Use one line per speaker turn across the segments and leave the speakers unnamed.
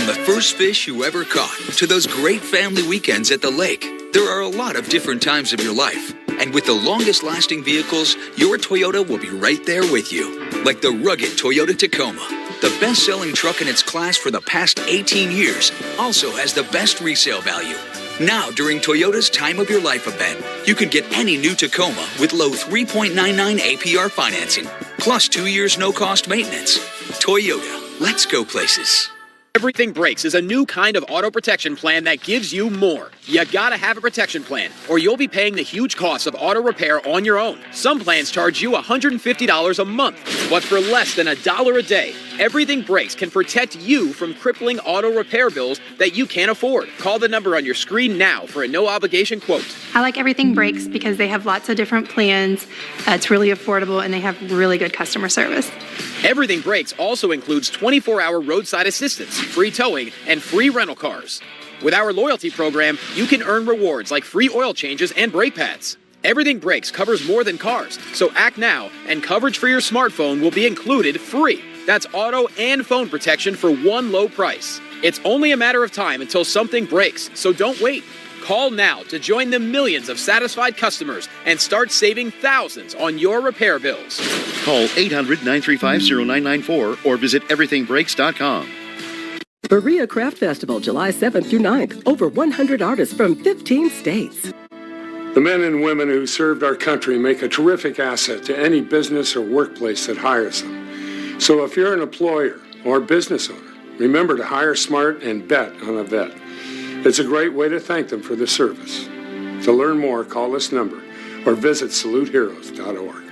the first fish you ever caught to those great family weekends at the lake, there are a lot of different times of your life. And with the longest lasting vehicles, your Toyota will be right there with you. Like the rugged Toyota Tacoma. The best-selling truck in its class for the past 18 years also has the best resale value. Now, during Toyota's Time of Your Life event, you can get any new Tacoma with low 3.99 APR financing, plus 2 years no-cost maintenance. Toyota, let's go places.
Everything Breaks is a new kind of auto protection plan that gives you more. You gotta have a protection plan, or you'll be paying the huge costs of auto repair on your own. Some plans charge you $150 a month, but for less than $1 a day, Everything Breaks can protect you from crippling auto repair bills that you can't afford. Call the number on your screen now for a no-obligation quote.
I like Everything Breaks because they have lots of different plans. It's really affordable, and they have really good customer service.
Everything Breaks also includes 24-hour roadside assistance, free towing, and free rental cars. With our loyalty program, you can earn rewards like free oil changes and brake pads. Everything Breaks covers more than cars, so act now, and coverage for your smartphone will be included free. That's auto and phone protection for one low price. It's only a matter of time until something breaks, so don't wait. Call now to join the millions of satisfied customers and start saving thousands on your repair bills.
Call 800-935-0994 or visit everythingbreaks.com.
Berea Craft Festival, July 7th through 9th. Over 100 artists from 15 states.
The men and women who served our country make a terrific asset to any business or workplace that hires them. So if you're an employer or business owner, remember to hire smart and bet on a vet. It's a great way to thank them for the service. To learn more, call this number or visit saluteheroes.org.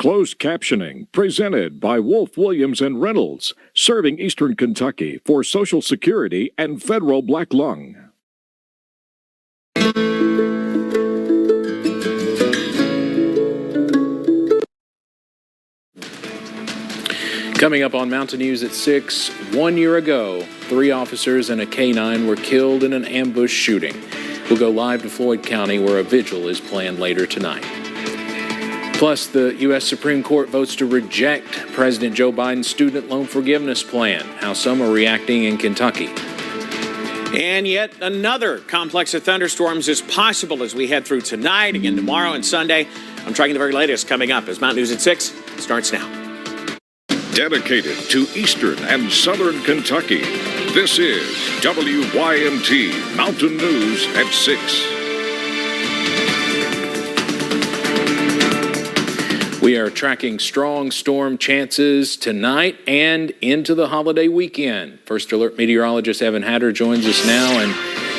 Closed captioning presented by Wolf, Williams, and Reynolds, serving Eastern Kentucky for Social Security and Federal Black Lung.
Coming up on Mountain News at 6, 1 year ago, 3 officers and a K-9 were killed in an ambush shooting. We'll go live to Floyd County, where a vigil is planned later tonight. Plus, the U.S. Supreme Court votes to reject President Joe Biden's student loan forgiveness plan, how some are reacting in Kentucky.
And yet another complex of thunderstorms is possible as we head through tonight, again tomorrow and Sunday. I'm tracking the very latest coming up as Mountain News at 6 starts now.
Dedicated to Eastern and Southern Kentucky, this is WYMT Mountain News at 6.
We are tracking strong storm chances tonight and into the holiday weekend. First Alert meteorologist Evan Hatter joins us now. And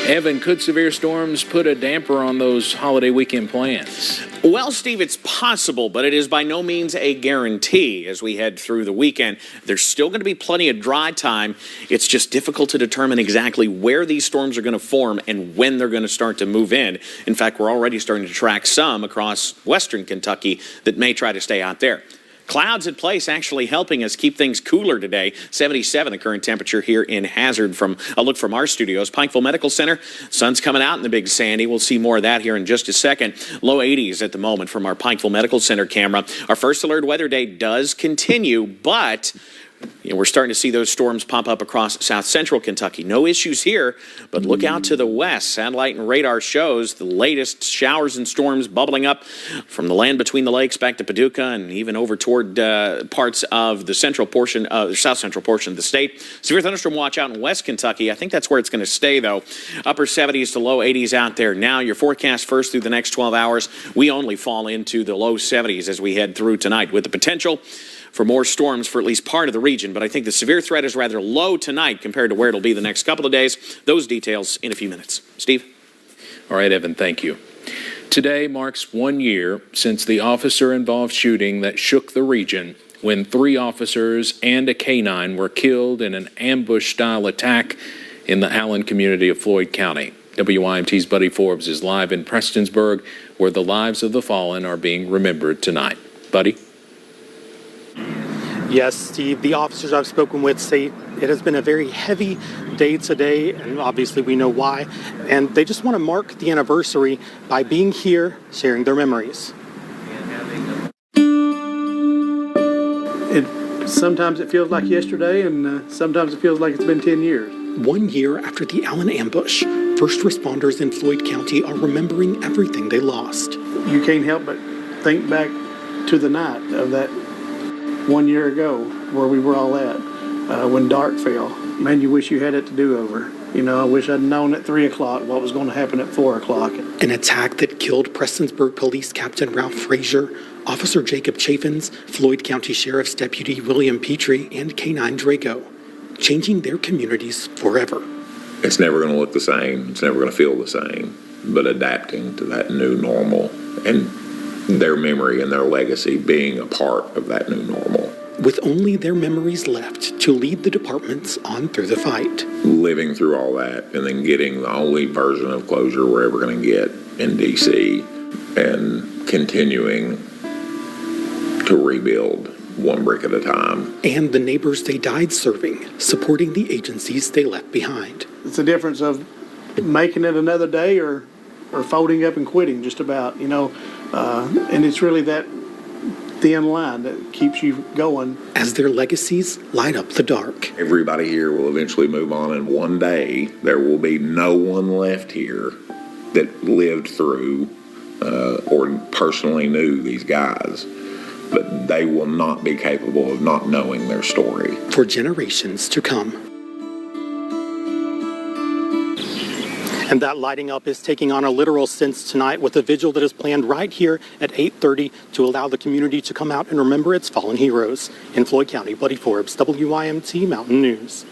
Evan, could severe storms put a damper on those holiday weekend plans?
Well, Steve, it's possible, but it is by no means a guarantee as we head through the weekend. There's still going to be plenty of dry time. It's just difficult to determine exactly where these storms are going to form and when they're going to start to move in. In fact, we're already starting to track some across western Kentucky that may try to stay out there. Clouds in place actually helping us keep things cooler today. 77 the current temperature here in Hazard from a look from our studios. Pikeville Medical Center, sun's coming out in the Big Sandy. We'll see more of that here in just a second. Low 80s at the moment from our Pikeville Medical Center camera. Our first alert weather day does continue, but we're starting to see those storms pop up across south central Kentucky. No issues here, but look out to the west. Satellite and radar shows the latest showers and storms bubbling up from the land between the lakes back to Paducah and even over toward parts of the central portion, the south central portion of the state. Severe thunderstorm watch out in west Kentucky. I think that's where it's going to stay, though. Upper 70s to low 80s out there. Now, your forecast first through the next 12 hours, we only fall into the low 70s as we head through tonight with the potential for more storms for at least part of the region. But I think the severe threat is rather low tonight compared to where it'll be the next couple of days. Those details in a few minutes. Steve?
All right, Evan, thank you. Today marks 1 year since the officer-involved shooting that shook the region when 3 officers and a K-9 were killed in an ambush-style attack in the Allen community of Floyd County. WYMT's Buddy Forbes is live in Prestonsburg, where the lives of the fallen are being remembered tonight. Buddy?
Yes, Steve, the officers I've spoken with say it has been a very heavy day today, and obviously we know why. And they just want to mark the anniversary by being here, sharing their memories.
Sometimes it feels like yesterday, and sometimes it feels like it's been 10 years.
1 year after the Allen ambush, first responders in Floyd County are remembering everything they lost.
You can't help but think back to the night of that 1 year ago where we were all at when dark fell. Man, you wish you had it to do over. You know, I wish I'd known at 3 o'clock what was going to happen at 4 o'clock.
An attack that killed Prestonsburg Police Captain Ralph Frazier, Officer Jacob Chaffins, Floyd County Sheriff's Deputy William Petrie, and K-9 Draco, changing their communities forever.
It's never going to look the same. It's never going to feel the same. But adapting to that new normal and their memory and their legacy being a part of that new normal.
With only their memories left to lead the departments on through the fight.
Living through all that and then getting the only version of closure we're ever going to get in D.C. and continuing to rebuild one brick at a time.
And the neighbors they died serving, supporting the agencies they left behind.
It's a difference of making it another day or folding up and quitting, just about, you know. And it's really that thin line that keeps you going.
As their legacies light up the dark.
Everybody here will eventually move on, and one day there will be no one left here that lived through or personally knew these guys. But they will not be capable of not knowing their story.
For generations to come. And that lighting up is taking on a literal sense tonight with a vigil that is planned right here at 8:30 to allow the community to come out and remember its fallen heroes. In Floyd County, Buddy Forbes, WYMT Mountain News.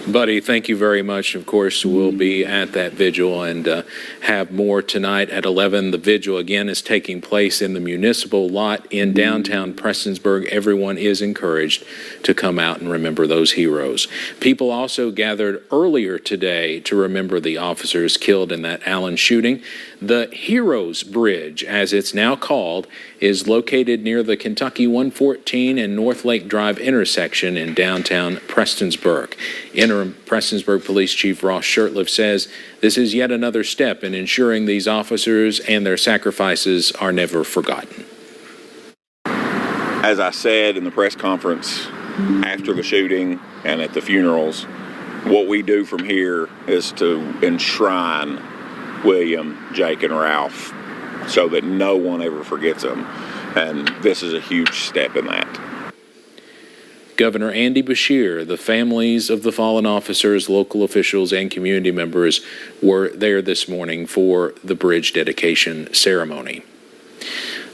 Buddy, thank you very much. Of course, we'll be at that vigil and have more tonight at 11. The vigil, again, is taking place in the municipal lot in downtown Prestonsburg. Everyone is encouraged to come out and remember those heroes. People also gathered earlier today to remember the officers killed in that Allen shooting. The Heroes Bridge, as it's now called, is located near the Kentucky 114 and North Lake Drive intersection in downtown Prestonsburg. Interim Prestonsburg Police Chief Ross Shurtleff says this is yet another step in ensuring these officers and their sacrifices are never forgotten.
As I said in the press conference after the shooting and at the funerals, what we do from here is to enshrine William, Jake, and Ralph so that no one ever forgets them. And this is a huge step in that.
Governor Andy Beshear, the families of the fallen officers, local officials, and community members were there this morning for the bridge dedication ceremony.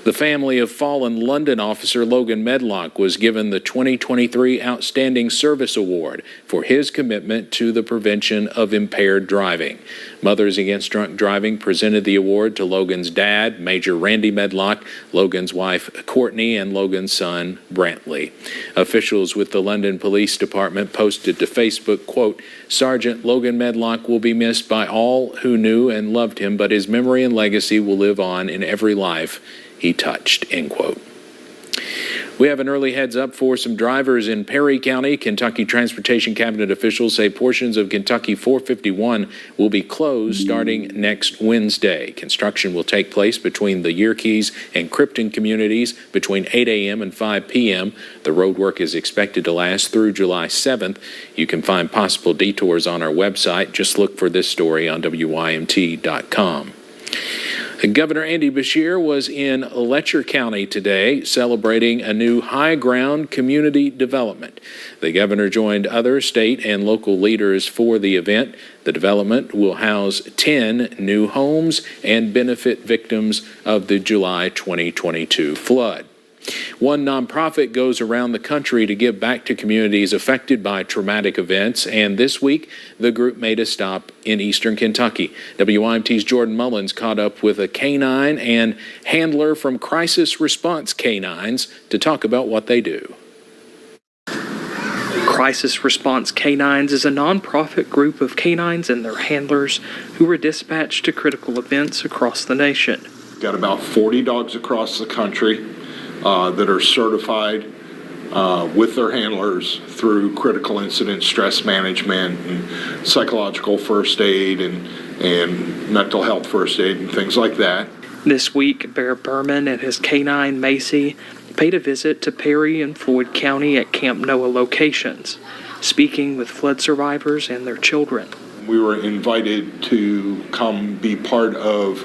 The family of fallen London officer Logan Medlock was given the 2023 Outstanding Service Award for his commitment to the prevention of impaired driving. Mothers Against Drunk Driving presented the award to Logan's dad, Major Randy Medlock, Logan's wife Courtney, and Logan's son Brantley. Officials with the London Police Department posted to Facebook, quote, "Sergeant Logan Medlock will be missed by all who knew and loved him, but his memory and legacy will live on in every life he touched," end quote. We have an early heads up for some drivers in Perry County. Kentucky Transportation Cabinet officials say portions of Kentucky 451 will be closed starting next Wednesday. Construction will take place between the Yerkes and Krypton communities between 8 a.m. and 5 p.m. The road work is expected to last through July 7th. You can find possible detours on our website. Just look for this story on WYMT.com. Governor Andy Beshear was in Letcher County today celebrating a new high ground community development. The governor joined other state and local leaders for the event. The development will house 10 new homes and benefit victims of the July 2022 flood. One nonprofit goes around the country to give back to communities affected by traumatic events, and this week the group made a stop in eastern Kentucky. WYMT's Jordan Mullins caught up with a K-9 and handler from Crisis Response K-9s to talk about what they do.
Crisis Response K-9s is a nonprofit group of canines and their handlers who were dispatched to critical events across the nation.
Got about 40 dogs across the country that are certified with their handlers through critical incident stress management and psychological first aid and mental health first aid and things like that.
This week, Bear Berman and his K-9 Macy paid a visit to Perry and Floyd County at Camp Noah locations, speaking with flood survivors and their children.
We were invited to come be part of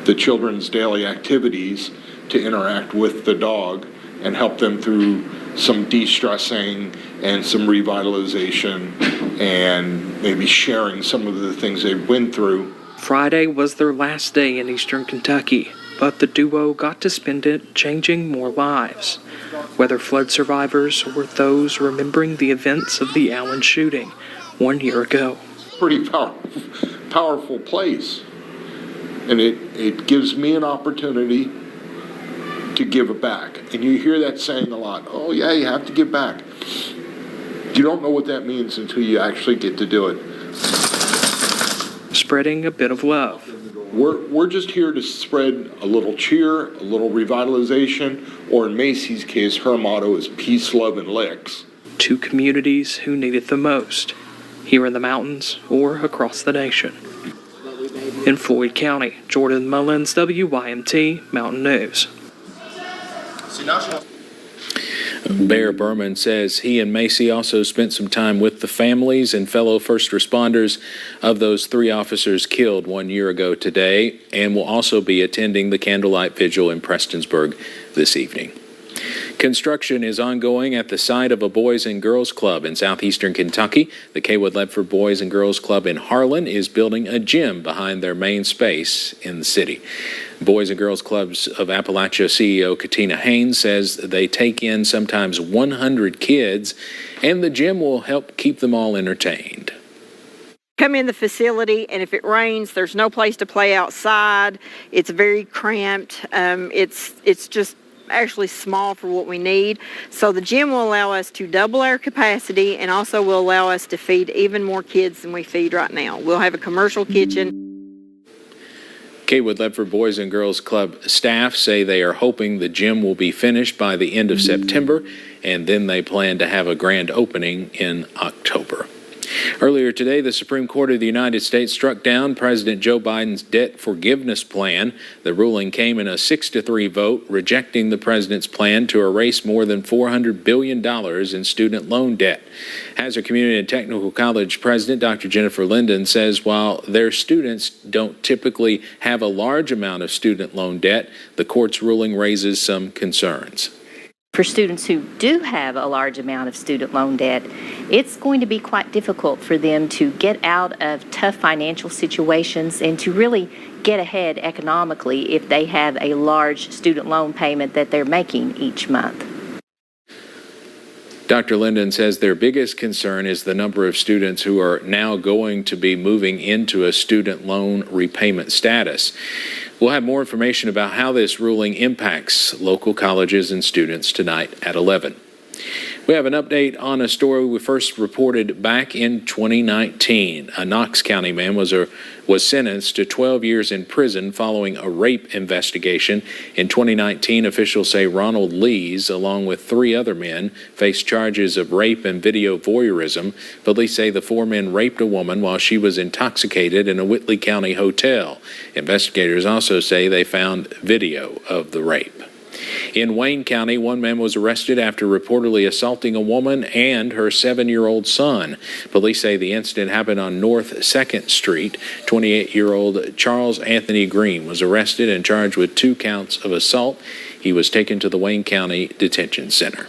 the children's daily activities to interact with the dog and help them through some de-stressing and some revitalization and maybe sharing some of the things they've been through.
Friday was their last day in Eastern Kentucky, but the duo got to spend it changing more lives, whether flood survivors or those remembering the events of the Allen shooting 1 year ago.
Pretty powerful place, and it gives me an opportunity to give it back. And you hear that saying a lot, oh yeah, you have to give back. You don't know what that means until you actually get to do it.
Spreading a bit of love.
We're just here to spread a little cheer, a little revitalization, or in Macy's case, her motto is peace, love, and licks.
To communities who need it the most, here in the mountains or across the nation. In Floyd County, Jordan Mullins, WYMT Mountain News.
Bear Berman says he and Macy also spent some time with the families and fellow first responders of those 3 officers killed 1 year ago today, and will also be attending the candlelight vigil in Prestonsburg this evening. Construction is ongoing at the site of a Boys and Girls Club in southeastern Kentucky. The Kaywood-Ledford Boys and Girls Club in Harlan is building a gym behind their main space in the city. Boys and Girls Clubs of Appalachia CEO Katina Haynes says they take in sometimes 100 kids, and the gym will help keep them all entertained.
Come in the facility, and if it rains, there's no place to play outside. It's very cramped. It's just actually small for what we need. So the gym will allow us to double our capacity and also will allow us to feed even more kids than we feed right now. We'll have a commercial kitchen.
Kaywood-Ledford Boys and Girls Club staff say they are hoping the gym will be finished by the end of September, and then they plan to have a grand opening in October. Earlier today, the Supreme Court of the United States struck down President Joe Biden's debt forgiveness plan. The ruling came in a 6-3 vote, rejecting the president's plan to erase more than $400 billion in student loan debt. Hazard Community and Technical College President Dr. Jennifer Linden says while their students don't typically have a large amount of student loan debt, the court's ruling raises some concerns.
For students who do have a large amount of student loan debt, it's going to be quite difficult for them to get out of tough financial situations and to really get ahead economically if they have a large student loan payment that they're making each month.
Dr. Linden says their biggest concern is the number of students who are now going to be moving into a student loan repayment status. We'll have more information about how this ruling impacts local colleges and students tonight at 11. We have an update on a story we first reported back in 2019. A Knox County man was sentenced to 12 years in prison following a rape investigation. In 2019, officials say Ronald Lees, along with 3 other men, faced charges of rape and video voyeurism. Police say the 4 men raped a woman while she was intoxicated in a Whitley County hotel. Investigators also say they found video of the rape. In Wayne County, 1 man was arrested after reportedly assaulting a woman and her 7-year-old son. Police say the incident happened on North 2nd Street. 28-year-old Charles Anthony Green was arrested and charged with 2 counts of assault. He was taken to the Wayne County Detention Center.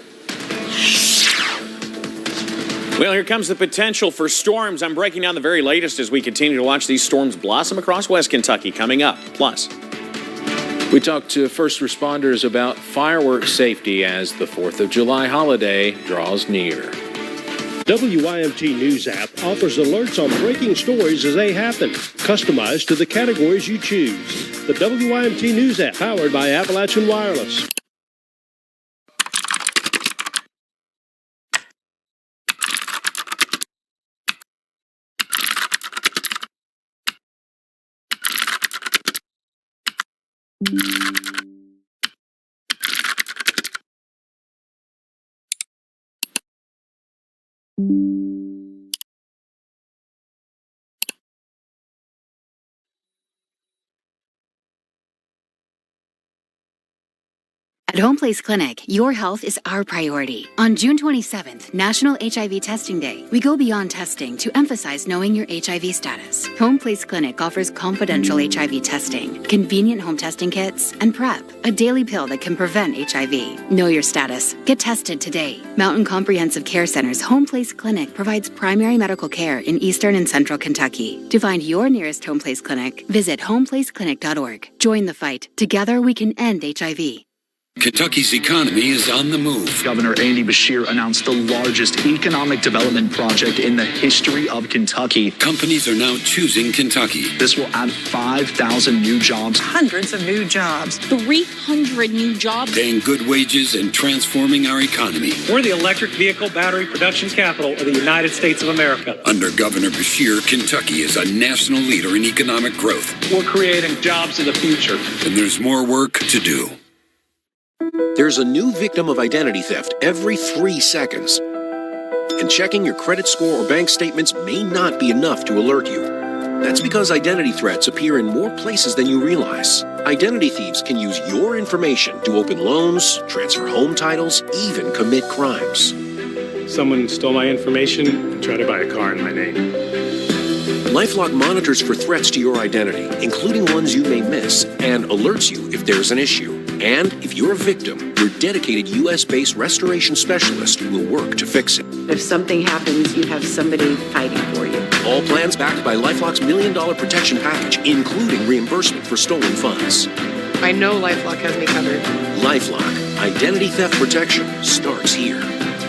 Well, here comes the potential for storms. I'm breaking down the very latest as we continue to watch these storms blossom across West Kentucky coming up. Plus,
we talked to first responders about fireworks safety as the 4th of July holiday draws near.
WYMT News app offers alerts on breaking stories as they happen, customized to the categories you choose. The WYMT News app, powered by Appalachian Wireless.
At Home Place Clinic, your health is our priority. On June 27th, National HIV Testing Day, we go beyond testing to emphasize knowing your HIV status. Home Place Clinic offers confidential HIV testing, convenient home testing kits, and PrEP, a daily pill that can prevent HIV. Know your status. Get tested today. Mountain Comprehensive Care Center's Home Place Clinic provides primary medical care in eastern and central Kentucky. To find your nearest Home Place Clinic, visit homeplaceclinic.org. Join the fight. Together we can end HIV.
Kentucky's economy is on the move.
Governor Andy Beshear announced the largest economic development project in the history of Kentucky.
Companies are now choosing Kentucky.
This will add 5,000 new jobs.
Hundreds of new jobs. 300 new jobs.
Paying good wages and transforming our economy.
We're the electric vehicle battery production capital of the United States of America.
Under Governor Beshear, Kentucky is a national leader in economic growth.
We're creating jobs of the future.
And there's more work to do.
There's a new victim of identity theft every 3 seconds. And checking your credit score or bank statements may not be enough to alert you. That's because identity threats appear in more places than you realize. Identity thieves can use your information to open loans, transfer home titles, even commit crimes.
Someone stole my information and tried to buy a car in my name.
LifeLock monitors for threats to your identity, including ones you may miss, and alerts you if there's an issue. And if you're a victim, your dedicated U.S.-based restoration specialist will work to fix it.
If something happens, you have somebody fighting for you.
All plans backed by LifeLock's $1 Million Protection Package, including reimbursement for stolen funds.
I know LifeLock has me covered.
LifeLock, identity theft protection starts here.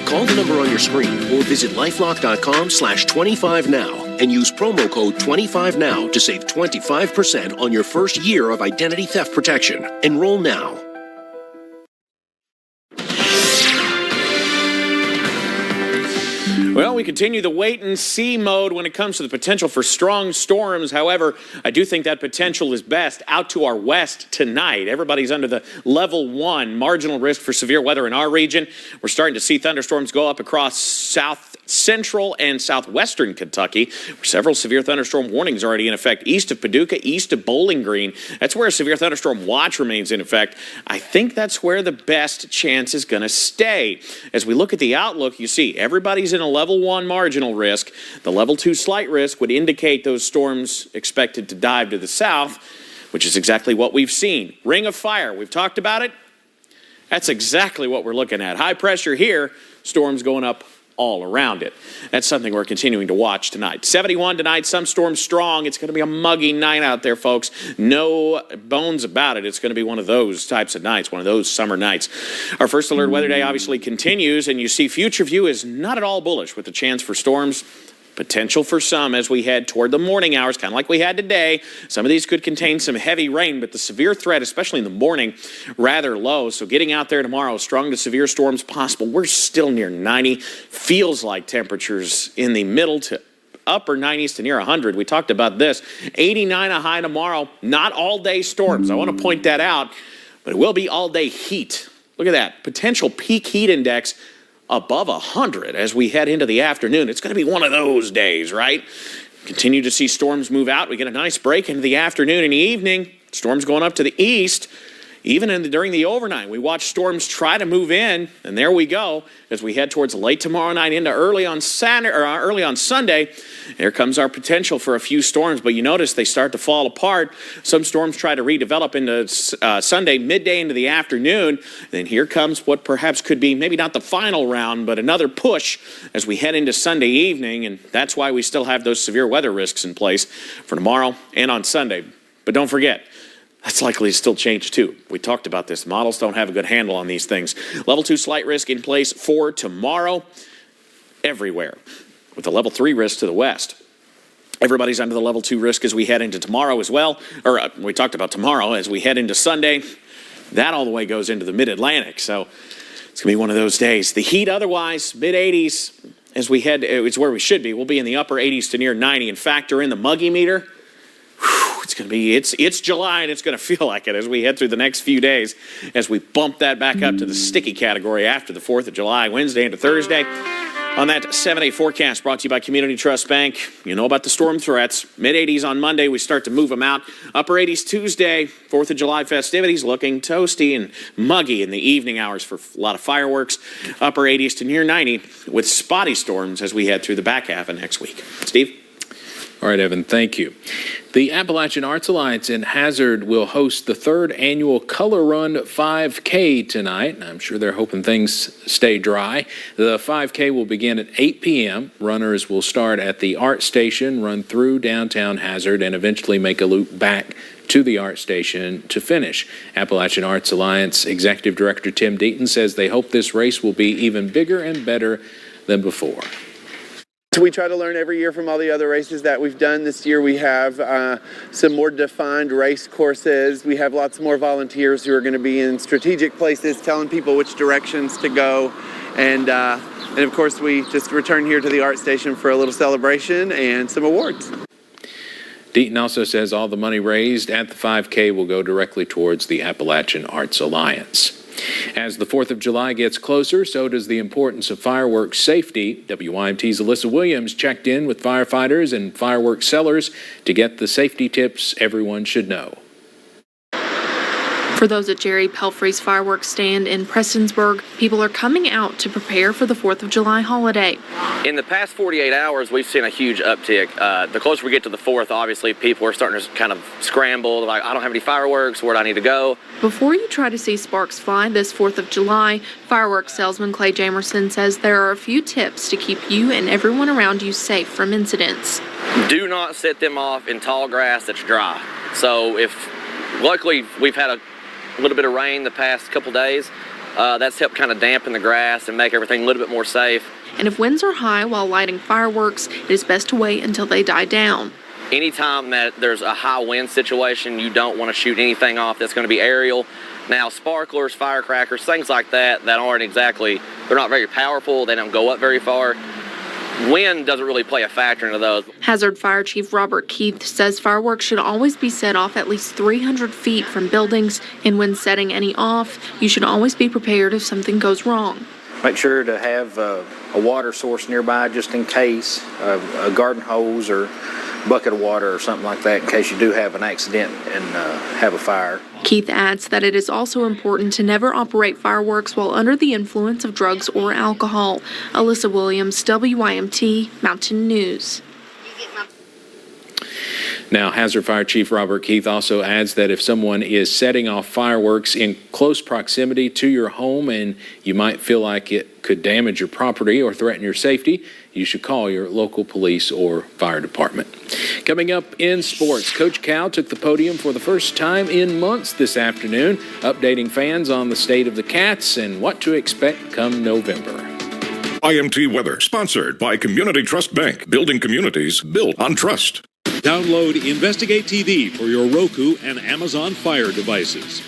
Call the number on your screen or visit lifelock.com/25now and use promo code 25now to save 25% on your first year of identity theft protection. Enroll now.
Well, we continue the wait-and-see mode when it comes to the potential for strong storms. However, I do think that potential is best out to our west tonight. Everybody's under the level 1 marginal risk for severe weather in our region. We're starting to see thunderstorms go up across south central and southwestern Kentucky, where several severe thunderstorm warnings are already in effect. East of Paducah, east of Bowling Green, that's where a severe thunderstorm watch remains in effect. I think that's where the best chance is going to stay. As we look at the outlook, you see everybody's in a level 1 marginal risk. The level 2 slight risk would indicate those storms expected to dive to the south, which is exactly what we've seen. Ring of fire, we've talked about it. That's exactly what we're looking at. High pressure here, storms going up all around it. That's something we're continuing to watch tonight. 71 tonight, some storms strong. It's going to be a muggy night out there, folks. No bones about it. It's going to be one of those types of nights, one of those summer nights. Our first alert weather day obviously continues, and you see future view is not at all bullish with the chance for storms. Potential for some as we head toward the morning hours, kind of like we had today. Some of these could contain some heavy rain, but the severe threat, especially in the morning, rather low. So getting out there tomorrow, strong to severe storms possible. We're still near 90. Feels like temperatures in the middle to upper 90s to near 100. We talked about this. 89 a high tomorrow. Not all-day storms. I want to point that out, but it will be all-day heat. Look at that. Potential peak heat index above 100 as we head into the afternoon. It's going to be one of those days, right? Continue to see storms move out. We get a nice break into the afternoon and the evening. Storms going up to the east. Even during the overnight, we watch storms try to move in, and there we go as we head towards late tomorrow night into early on Sunday. Here comes our potential for a few storms, but you notice they start to fall apart. Some storms try to redevelop into Sunday midday into the afternoon. Then here comes what perhaps could be maybe not the final round, but another push as we head into Sunday evening, and that's why we still have those severe weather risks in place for tomorrow and on Sunday. But don't forget, that's likely to still change too. We talked about this. Models don't have a good handle on these things. Level 2 slight risk in place for tomorrow everywhere, with a level 3 risk to the west. Everybody's under the level 2 risk as we head into tomorrow as well. We talked about tomorrow as we head into Sunday. That all the way goes into the mid-Atlantic. So it's going to be one of those days. The heat otherwise, mid-80s as we head, it's where we should be. We'll be in the upper 80s to near 90 and factor in the muggy meter. It's going to be, it's July and it's going to feel like it as we head through the next few days as we bump that back up to the sticky category after the 4th of July, Wednesday into Thursday. On that 7-day forecast brought to you by Community Trust Bank, you know about the storm threats. Mid-80s on Monday, we start to move them out. Upper 80s Tuesday, 4th of July festivities looking toasty and muggy in the evening hours for a lot of fireworks. Upper 80s to near 90 with spotty storms as we head through the back half of next week. Steve?
All right, Evan, thank you. The Appalachian Arts Alliance in Hazard will host the 3rd annual Color Run 5K tonight. I'm sure they're hoping things stay dry. The 5K will begin at 8 p.m. Runners will start at the Art Station, run through downtown Hazard, and eventually make a loop back to the Art Station to finish. Appalachian Arts Alliance Executive Director Tim Deaton says they hope this race will be even bigger and better than before.
So we try to learn every year from all the other races that we've done. This year we have some more defined race courses. We have lots more volunteers who are going to be in strategic places telling people which directions to go. And of course we just return here to the Art Station for a little celebration and some awards.
Deaton also says all the money raised at the 5K will go directly towards the Appalachian Arts Alliance. As the 4th of July gets closer, so does the importance of fireworks safety. WYMT's Alyssa Williams checked in with firefighters and fireworks sellers to get the safety tips everyone should know.
For those at Jerry Pelfrey's fireworks stand in Prestonsburg, people are coming out to prepare for the 4th of July holiday.
In the past 48 hours, we've seen a huge uptick. The closer we get to the 4th, obviously, people are starting to kind of scramble. Like, I don't have any fireworks. Where do I need to go?
Before you try to see sparks fly this 4th of July, fireworks salesman Clay Jamerson says there are a few tips to keep you and everyone around you safe from incidents.
Do not set them off in tall grass that's dry. So luckily, we've had a little bit of rain the past couple days. That's helped kind of dampen the grass and make everything a little bit more safe.
And if winds are high while lighting fireworks, it is best to wait until they die down.
Anytime that there's a high wind situation, you don't want to shoot anything off that's going to be aerial. Now, sparklers, firecrackers, things like that aren't exactly, they're not very powerful. They don't go up very far. Wind doesn't really play a factor into those.
Hazard Fire Chief Robert Keith says fireworks should always be set off at least 300 feet from buildings, and when setting any off, you should always be prepared if something goes wrong.
Make sure to have a water source nearby just in case, a garden hose or bucket of water or something like that in case you do have an accident and have a fire.
Keith adds that it is also important to never operate fireworks while under the influence of drugs or alcohol. Alyssa Williams, WYMT Mountain News.
Now, Hazard Fire Chief Robert Keith also adds that if someone is setting off fireworks in close proximity to your home and you might feel like it could damage your property or threaten your safety, you should call your local police or fire department. Coming up in sports, Coach Cal took the podium for the first time in months this afternoon, updating fans on the state of the Cats and what to expect come November.
WYMT weather, sponsored by Community Trust Bank, building communities built on trust.
Download Investigate TV for your Roku and Amazon Fire devices.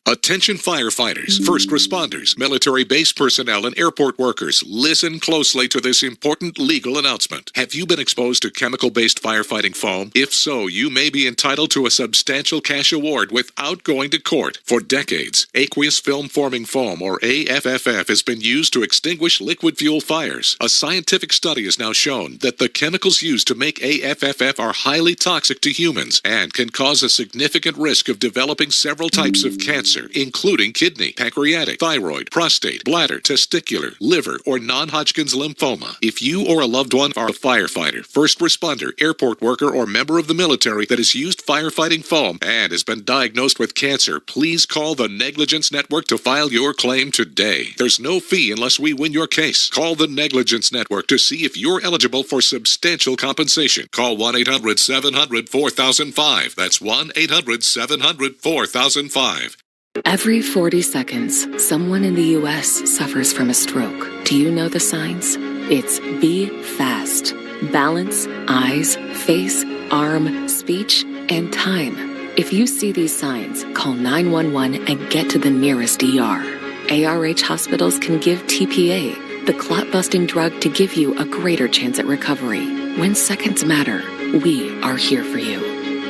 Attention firefighters, first responders, military base personnel, and airport workers. Listen closely to this important legal announcement. Have you been exposed to chemical-based firefighting foam? If so, you may be entitled to a substantial cash award without going to court. For decades, aqueous film-forming foam, or AFFF, has been used to extinguish liquid fuel fires. A scientific study has now shown that the chemicals used to make AFFF are highly toxic to humans and can cause a significant risk of developing several types of cancer, including kidney, pancreatic, thyroid, prostate, bladder, testicular, liver, or non-Hodgkin's lymphoma. If you or a loved one are a firefighter, first responder, airport worker, or member of the military that has used firefighting foam and has been diagnosed with cancer, please call the Negligence Network to file your claim today. There's no fee unless we win your case. Call the Negligence Network to see if you're eligible for substantial compensation. Call 1-800-700-4005. That's 1-800-700-4005.
Every 40 seconds, someone in the U.S. suffers from a stroke. Do you know the signs? It's be fast. Balance, eyes, face, arm, speech, and time. If you see these signs, call 911 and get to the nearest ER. ARH hospitals can give TPA, the clot-busting drug to give you a greater chance at recovery. When seconds matter, we are here for you.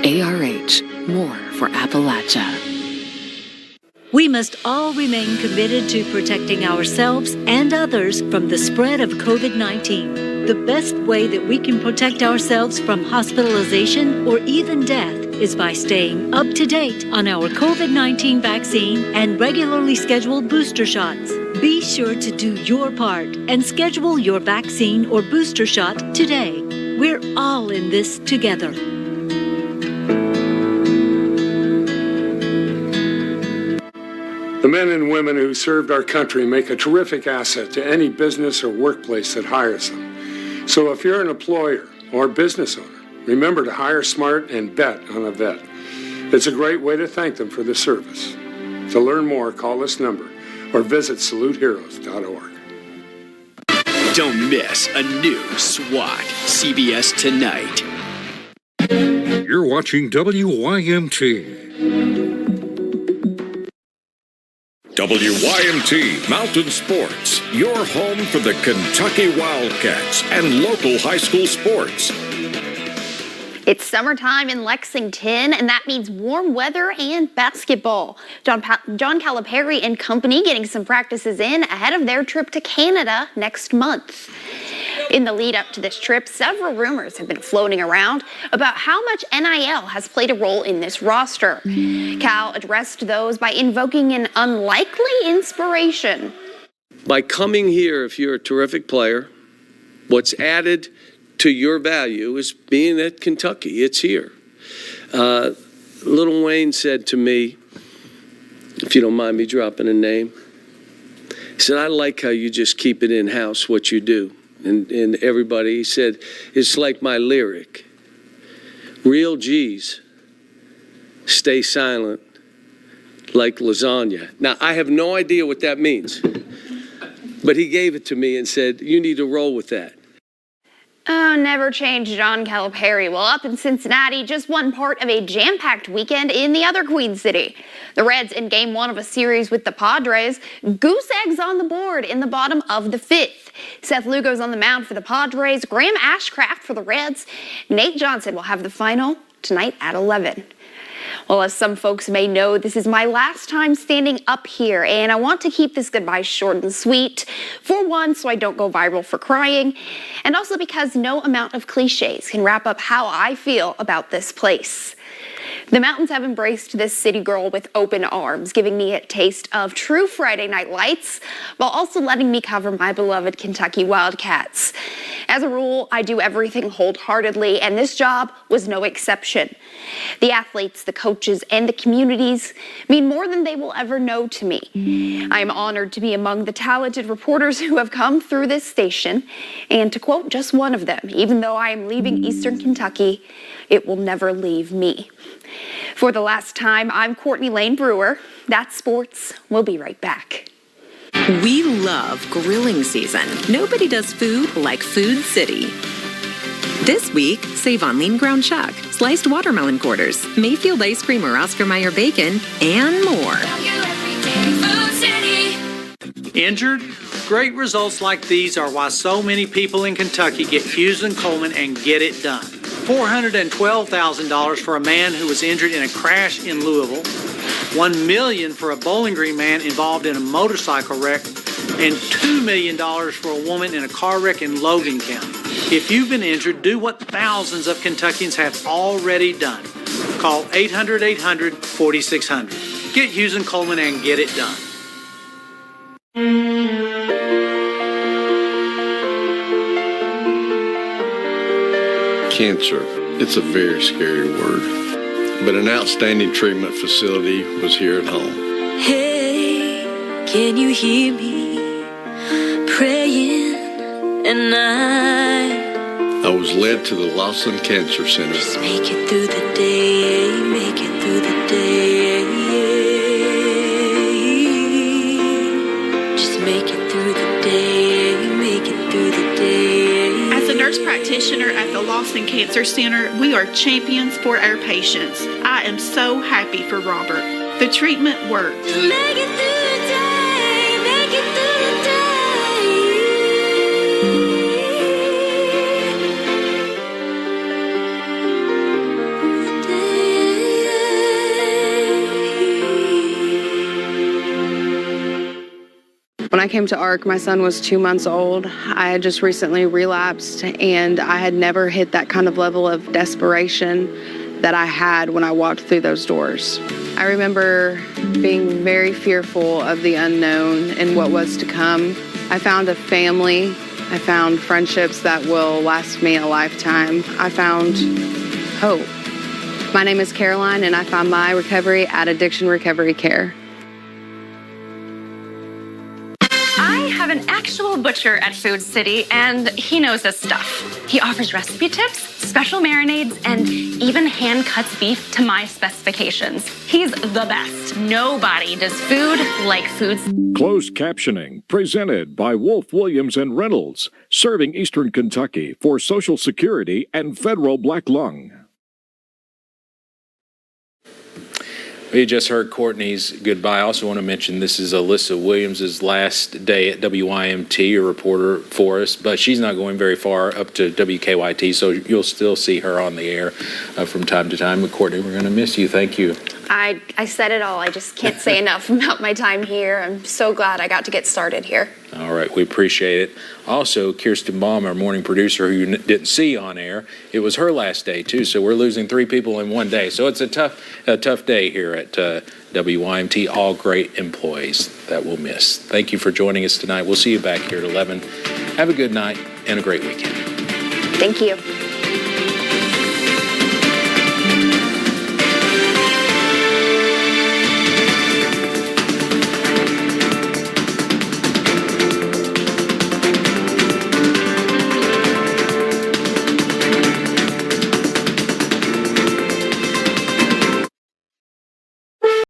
ARH, more for Appalachia.
We must all remain committed to protecting ourselves and others from the spread of COVID-19. The best way that we can protect ourselves from hospitalization or even death is by staying up to date on our COVID-19 vaccine and regularly scheduled booster shots. Be sure to do your part and schedule your vaccine or booster shot today. We're all in this together.
The men and women who served our country make a terrific asset to any business or workplace that hires them. So if you're an employer or business owner, remember to hire smart and bet on a vet. It's a great way to thank them for the service. To learn more, call this number or visit saluteheroes.org.
Don't miss a new SWAT, CBS Tonight.
You're watching WYMT. WYMT Mountain Sports, your home for the Kentucky Wildcats and local high school sports.
It's summertime in Lexington, and that means warm weather and basketball. John Calipari and company getting some practices in ahead of their trip to Canada next month. In the lead up to this trip, several rumors have been floating around about how much NIL has played a role in this roster. Cal addressed those by invoking an unlikely inspiration.
By coming here, if you're a terrific player, what's added to your value is being at Kentucky. It's here. Little Wayne said to me, if you don't mind me dropping a name, he said, I like how you just keep it in-house, what you do. And everybody, he said, it's like my lyric. Real G's stay silent like lasagna. Now, I have no idea what that means, but he gave it to me and said, you need to roll with that.
Oh, never change John Calipari. Well, up in Cincinnati, just one part of a jam-packed weekend in the other Queen City. The Reds in Game 1 of a series with the Padres. Goose eggs on the board in the bottom of the 5th. Seth Lugo's on the mound for the Padres. Graham Ashcraft for the Reds. Nate Johnson will have the final tonight at 11. Well, as some folks may know, this is my last time standing up here, and I want to keep this goodbye short and sweet. For one, so I don't go viral for crying, and also because no amount of cliches can wrap up how I feel about this place. The mountains have embraced this city girl with open arms, giving me a taste of true Friday night lights, while also letting me cover my beloved Kentucky Wildcats. As a rule, I do everything wholeheartedly, and this job was no exception. The athletes, the coaches, and the communities mean more than they will ever know to me. I am honored to be among the talented reporters who have come through this station, and to quote just one of them, even though I am leaving Eastern Kentucky, it will never leave me. For the last time, I'm Courtney Lane Brewer. That's sports. We'll be right back.
We love grilling season. Nobody does food like Food City. This week, save on lean ground chuck, sliced watermelon quarters, Mayfield ice cream or Oscar Mayer bacon, and more.
Injured? Great results like these are why so many people in Kentucky get Hughes & Coleman and get it done. $412,000 for a man who was injured in a crash in Louisville, $1 million for a Bowling Green man involved in a motorcycle wreck, and $2 million for a woman in a car wreck in Logan County. If you've been injured, do what thousands of Kentuckians have already done. Call 800-800-4600. Get Hughes & Coleman and get it done.
Cancer. It's a very scary word, but an outstanding treatment facility was here at home.
Hey, can you hear me praying at night?
I was led to the Lawson Cancer Center.
Just make it through the day, make it through the day. Just make it through the day, make it through the day.
As a nurse practitioner at the Lawson Cancer Center, we are champions for our patients. I am so happy for Robert. The treatment worked.
Make it through the day, make it through the day.
When I came to ARC, my son was 2 months old. I had just recently relapsed, and I had never hit that kind of level of desperation that I had when I walked through those doors. I remember being very fearful of the unknown and what was to come. I found a family. I found friendships that will last me a lifetime. I found hope. My name is Caroline, and I found my recovery at Addiction Recovery Care.
I have an actual butcher at Food City, and he knows his stuff. He offers recipe tips, special marinades, and even hand cuts beef to my specifications. He's the best. Nobody does food like Food City.
Closed captioning presented by Wolf, Williams and Reynolds, serving Eastern Kentucky for Social Security and Federal Black Lung.
We just heard Courtney's goodbye. I also want to mention this is Alyssa Williams' last day at WYMT, a reporter for us, but she's not going very far up to WKYT, so you'll still see her on the air from time to time. But Courtney, we're going to miss you. Thank you.
I said it all. I just can't say enough about my time here. I'm so glad I got to get started here.
All right, we appreciate it. Also, Kirsten Baum, our morning producer, who you didn't see on air, it was her last day too. So we're losing 3 people in one day. So it's a tough day here at WYMT. All great employees that we'll miss. Thank you for joining us tonight. We'll see you back here at 11. Have a good night and a great weekend.
Thank you.